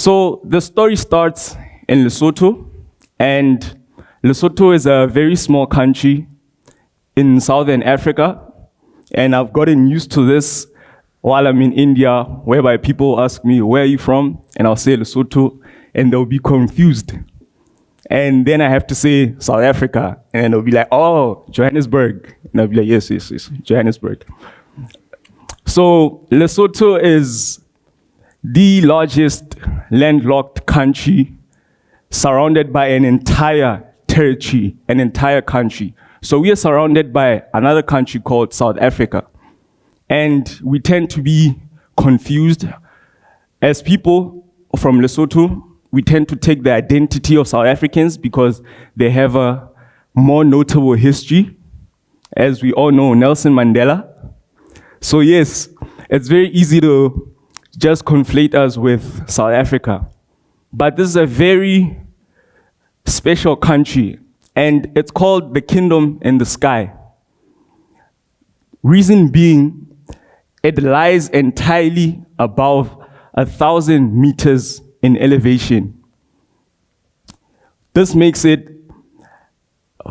So the story starts in Lesotho, and Lesotho is a very small country in Southern Africa, and I've gotten used to this while I'm in India, whereby people ask me, where are you from? And I'll say Lesotho, and they'll be confused. And then I have to say South Africa, and they'll be like, oh, Johannesburg. And I'll be like, yes, Johannesburg. So Lesotho is the largest landlocked country surrounded by an entire territory, an entire country. So we are surrounded by another country called South Africa. And we tend to be confused. As people from Lesotho, we tend to take the identity of South Africans because they have a more notable history. As we all know, Nelson Mandela. So yes, it's very easy to just conflate us with South Africa. But this is a very special country, and it's called the Kingdom in the Sky. Reason being, it lies entirely above 1,000 meters in elevation. This makes it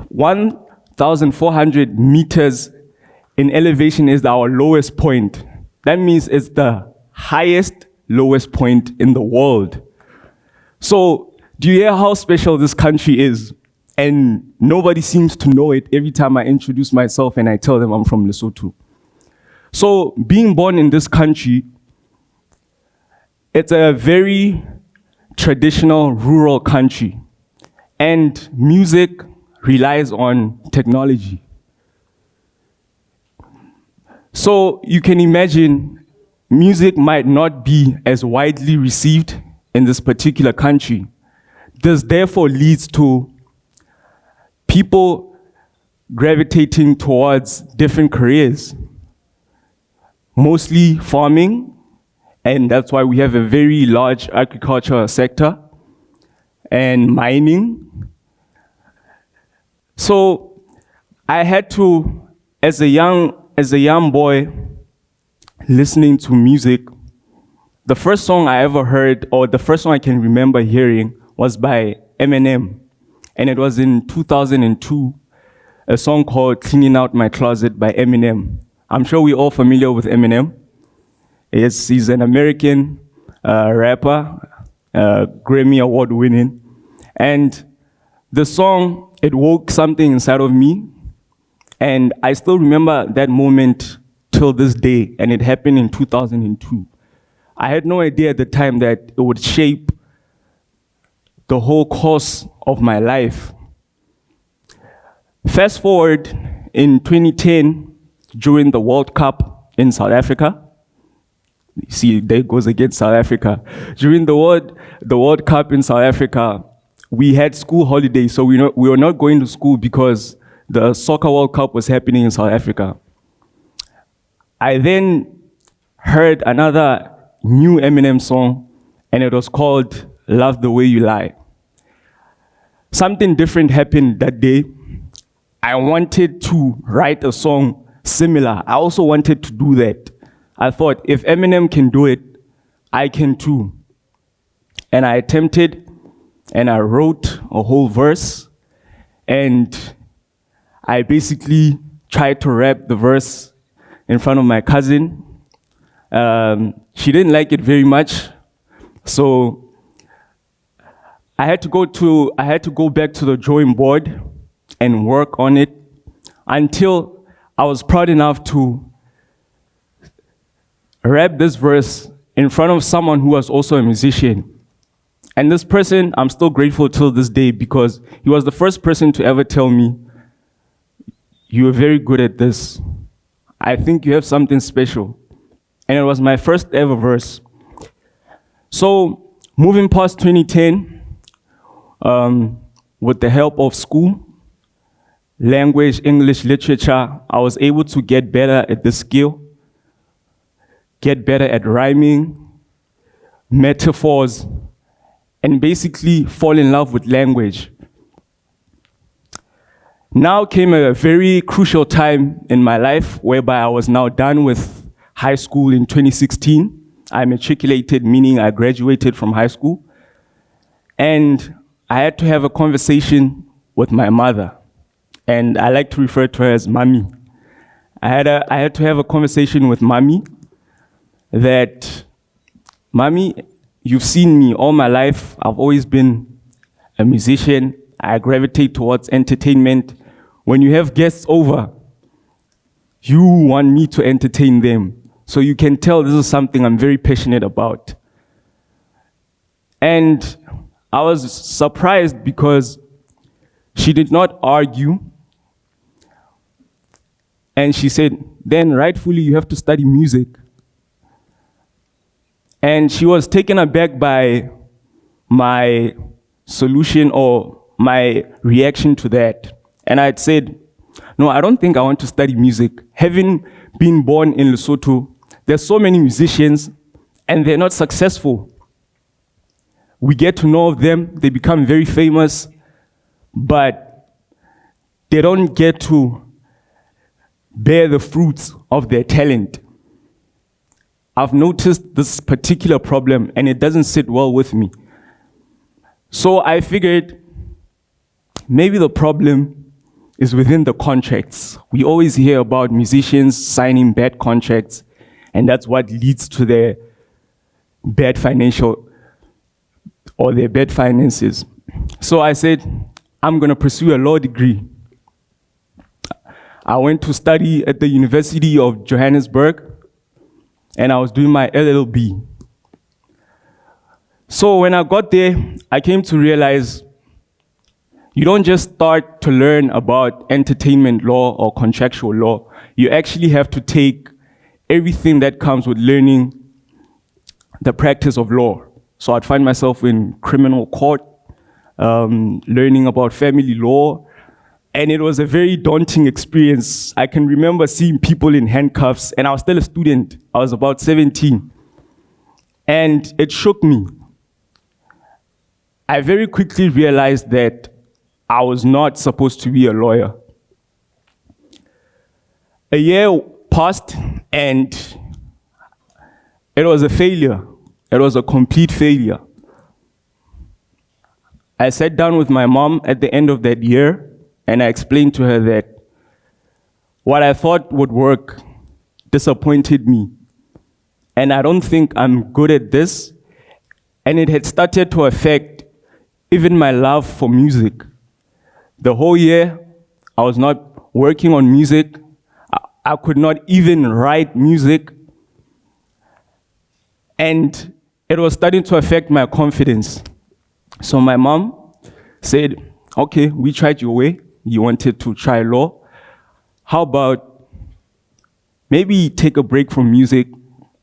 1,400 meters in elevation is our lowest point. That means it's the highest, lowest point in the world. So, do you hear how special this country is? And nobody seems to know it every time I introduce myself and I tell them I'm from Lesotho. So, being born in this country, it's a very traditional rural country. And music relies on technology. So, you can imagine music might not be as widely received in this particular country. This therefore leads to people gravitating towards different careers, mostly farming, and that's why we have a very large agricultural sector, and mining. So I had to, as a young boy, listening to music, the first song I ever heard, or the first song I can remember hearing, was by Eminem. And it was in 2002, a song called Cleaning Out My Closet by Eminem. I'm sure we're all familiar with Eminem. Yes, he's an American rapper, Grammy Award winning. And the song, it woke something inside of me. And I still remember that moment till this day, and it happened in 2002. I had no idea at the time that it would shape the whole course of my life. Fast forward in 2010, during the World Cup in South Africa. See, there goes again South Africa. During the World Cup in South Africa, we had school holidays, so we were not going to school because the Soccer World Cup was happening in South Africa. I then heard another new Eminem song, and it was called Love the Way You Lie. Something different happened that day. I wanted to write a song similar. I also wanted to do that. I thought, if Eminem can do it, I can too. And I attempted, and I wrote a whole verse, and I basically tried to rap the verse in front of my cousin. She didn't like it very much, so I had to go back to the drawing board and work on it until I was proud enough to rap this verse in front of someone who was also a musician. And this person, I'm still grateful till this day because he was the first person to ever tell me, "You are very good at this. I think you have something special." And it was my first ever verse. So, moving past 2010, with the help of school, language, English, literature, I was able to get better at the skill, get better at rhyming, metaphors, and basically fall in love with language. Now came a very crucial time in my life whereby I was now done with high school in 2016, I matriculated, meaning I graduated from high school. And I had to have a conversation with my mother. And I like to refer to her as mommy. I had to have a conversation with mommy that, mommy, you've seen me all my life. I've always been a musician. I gravitate towards entertainment. When you have guests over, you want me to entertain them. So you can tell this is something I'm very passionate about. And I was surprised because she did not argue. And she said, then rightfully you have to study music. And she was taken aback by my solution or my reaction to that. And I had said, no, I don't think I want to study music. Having been born in Lesotho, there's so many musicians and they're not successful. We get to know of them, they become very famous, but they don't get to bear the fruits of their talent. I've noticed this particular problem and it doesn't sit well with me. So I figured maybe the problem is within the contracts. We always hear about musicians signing bad contracts, and that's what leads to their bad financial or their bad finances. So I said, I'm gonna pursue a law degree. I went to study at the University of Johannesburg, and I was doing my LLB. So when I got there, I came to realize you don't just start to learn about entertainment law or contractual law. You actually have to take everything that comes with learning the practice of law. So I'd find myself in criminal court, learning about family law, and it was a very daunting experience. I can remember seeing people in handcuffs, and I was still a student. I was about 17. And it shook me. I very quickly realized that I was not supposed to be a lawyer. A year passed, and it was a failure. It was a complete failure. I sat down with my mom at the end of that year, and I explained to her that what I thought would work disappointed me. And I don't think I'm good at this. And it had started to affect even my love for music. The whole year, I was not working on music. I could not even write music. And it was starting to affect my confidence. So my mom said, okay, we tried your way. You wanted to try law. How about maybe take a break from music?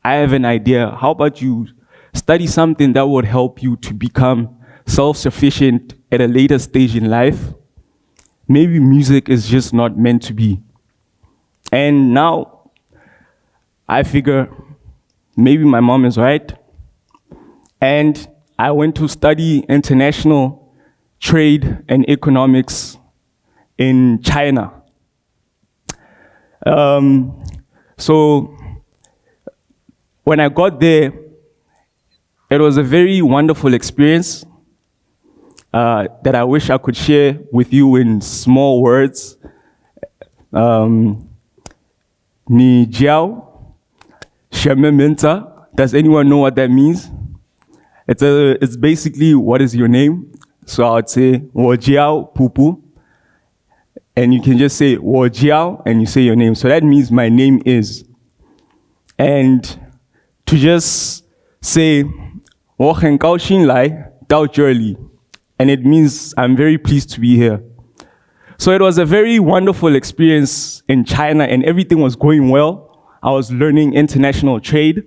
I have an idea. How about you study something that would help you to become self-sufficient at a later stage in life? Maybe music is just not meant to be. And now I figure maybe my mom is right. And I went to study international trade and economics in China. So when I got there, it was a very wonderful experience that I wish I could share with you in small words. Ni jiao, shemementa. Does anyone know what that means? It's basically, what is your name? So I would say, wo jiao Phupu. And you can just say, wo jiao, and you say your name. So that means my name is. And to just say, wo hen gao xin lai, dao zhe. And it means I'm very pleased to be here. So it was a very wonderful experience in China, and everything was going well. I was learning international trade.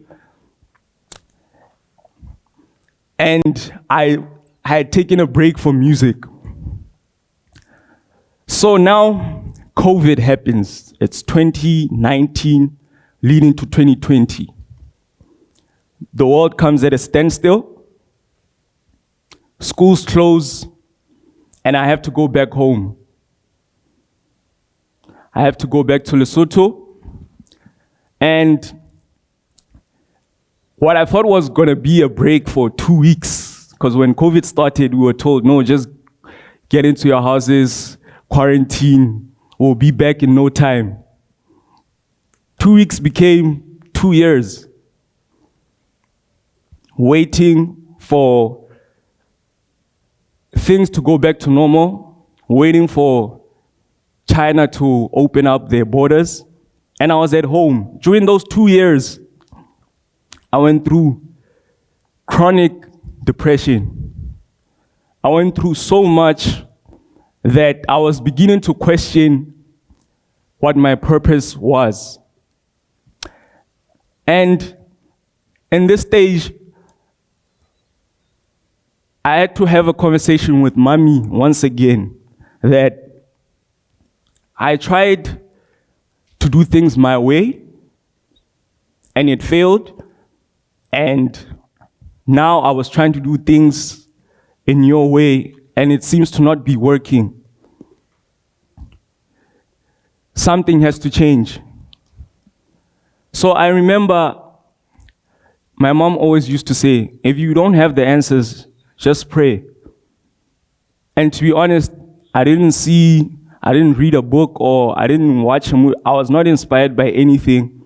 And I had taken a break from music. So now COVID happens. It's 2019 leading to 2020. The world comes at a standstill. Schools close, and I have to go back home. I have to go back to Lesotho. And what I thought was gonna be a break for 2 weeks, because when COVID started, we were told, no, just get into your houses, quarantine, we'll be back in no time. 2 weeks became 2 years, waiting for things to go back to normal, waiting for China to open up their borders, and I was at home. During those 2 years, I went through chronic depression. I went through so much that I was beginning to question what my purpose was. And in this stage, I had to have a conversation with mommy once again that I tried to do things my way and it failed. And now I was trying to do things in your way and it seems to not be working. Something has to change. So I remember my mom always used to say, if you don't have the answers, just pray. And to be honest, I didn't read a book or I didn't watch a movie. I was not inspired by anything.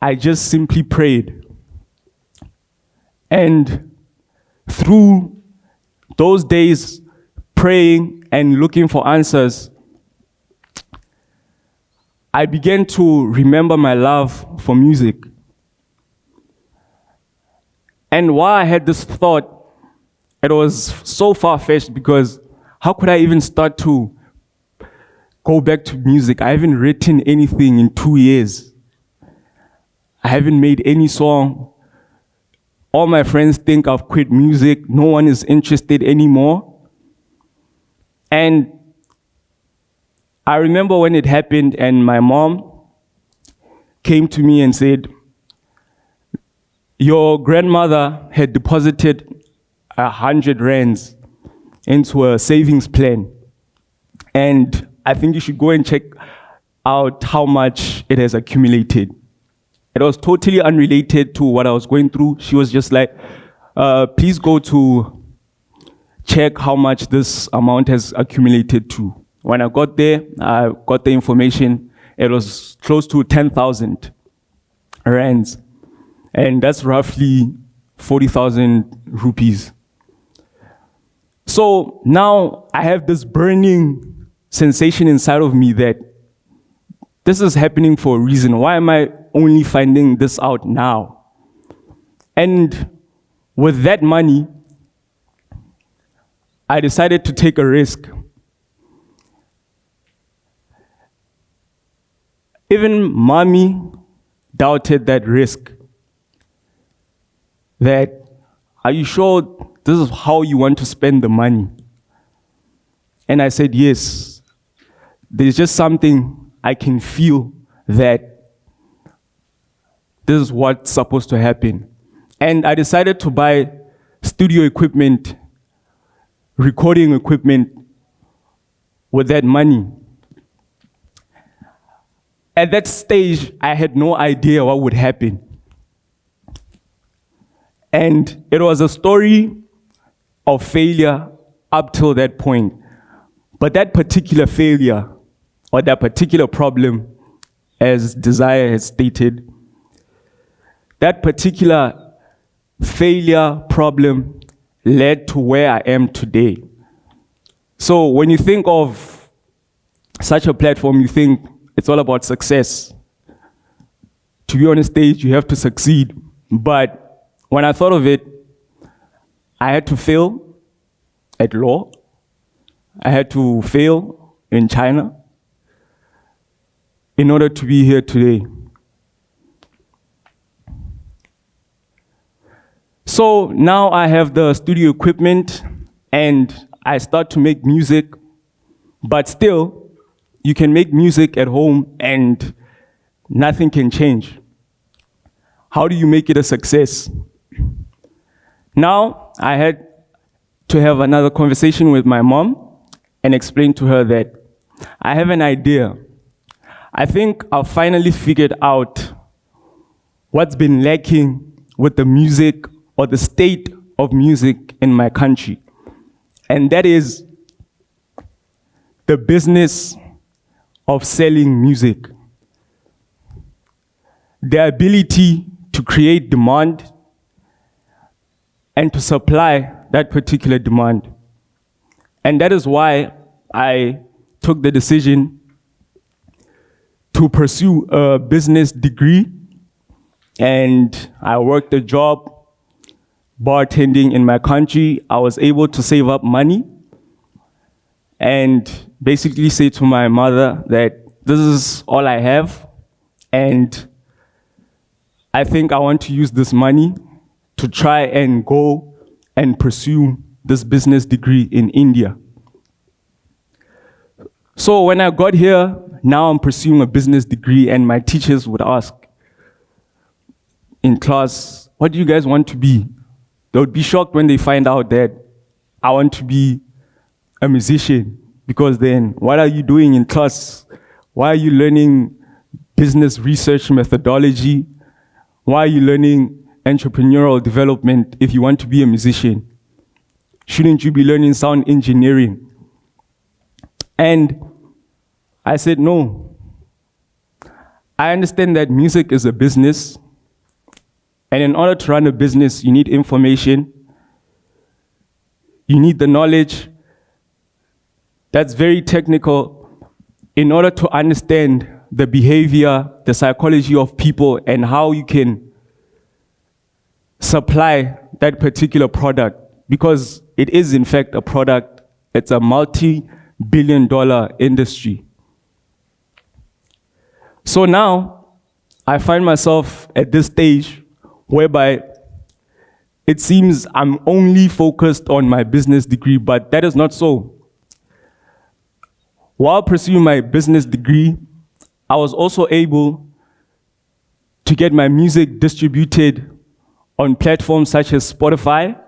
I just simply prayed. And through those days, praying and looking for answers, I began to remember my love for music. And while I had this thought, it was so far-fetched because how could I even start to go back to music? I haven't written anything in 2 years. I haven't made any song. All my friends think I've quit music. No one is interested anymore. And I remember when it happened and my mom came to me and said, your grandmother had deposited 100 rands into a savings plan. And I think you should go and check out how much it has accumulated. It was totally unrelated to what I was going through. She was just like, please go to check how much this amount has accumulated to. When I got there, I got the information. It was close to 10,000 rands. And that's roughly 40,000 rupees. So now I have this burning sensation inside of me that this is happening for a reason. Why am I only finding this out now? And with that money, I decided to take a risk. Even mommy doubted that risk. That, are you sure this is how you want to spend the money? And I said, yes. There's just something I can feel that this is what's supposed to happen. And I decided to buy studio equipment, recording equipment with that money. At that stage, I had no idea what would happen. And it was a story of failure up till that point. But that particular failure, or that particular problem, as Desire has stated, that particular failure problem led to where I am today. So when you think of such a platform, you think it's all about success. To be on a stage, you have to succeed. But when I thought of it, I had to fail at law. I had to fail in China in order to be here today. So now I have the studio equipment and I start to make music, but still, you can make music at home and nothing can change. How do you make it a success? Now, I had to have another conversation with my mom and explain to her that I have an idea. I think I've finally figured out what's been lacking with the music or the state of music in my country. And that is the business of selling music. The ability to create demand and to supply that particular demand. And that is why I took the decision to pursue a business degree, and I worked a job bartending in my country. I was able to save up money and basically say to my mother that this is all I have, and I think I want to use this money to try and go and pursue this business degree in India. So when I got here, now I'm pursuing a business degree, and my teachers would ask in class, what do you guys want to be? They would be shocked when they find out that I want to be a musician, because then what are you doing in class? Why are you learning business research methodology? Why are you learning entrepreneurial development if you want to be a musician? Shouldn't you be learning sound engineering? And I said, no. I understand that music is a business, and in order to run a business, you need information, you need the knowledge that's very technical in order to understand the behavior, the psychology of people, and how you can supply that particular product, because it is in fact a product. It's a multi-billion-dollar industry. So now I find myself at this stage whereby it seems I'm only focused on my business degree, but that is not so. While pursuing my business degree, I was also able to get my music distributed on platforms such as Spotify,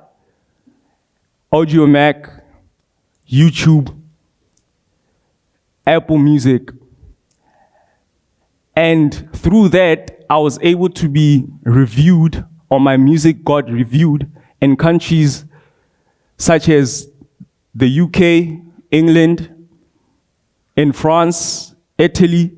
Audiomack, YouTube, Apple Music. And through that, I was able to be reviewed, or my music got reviewed in countries such as the UK, England, in France, Italy.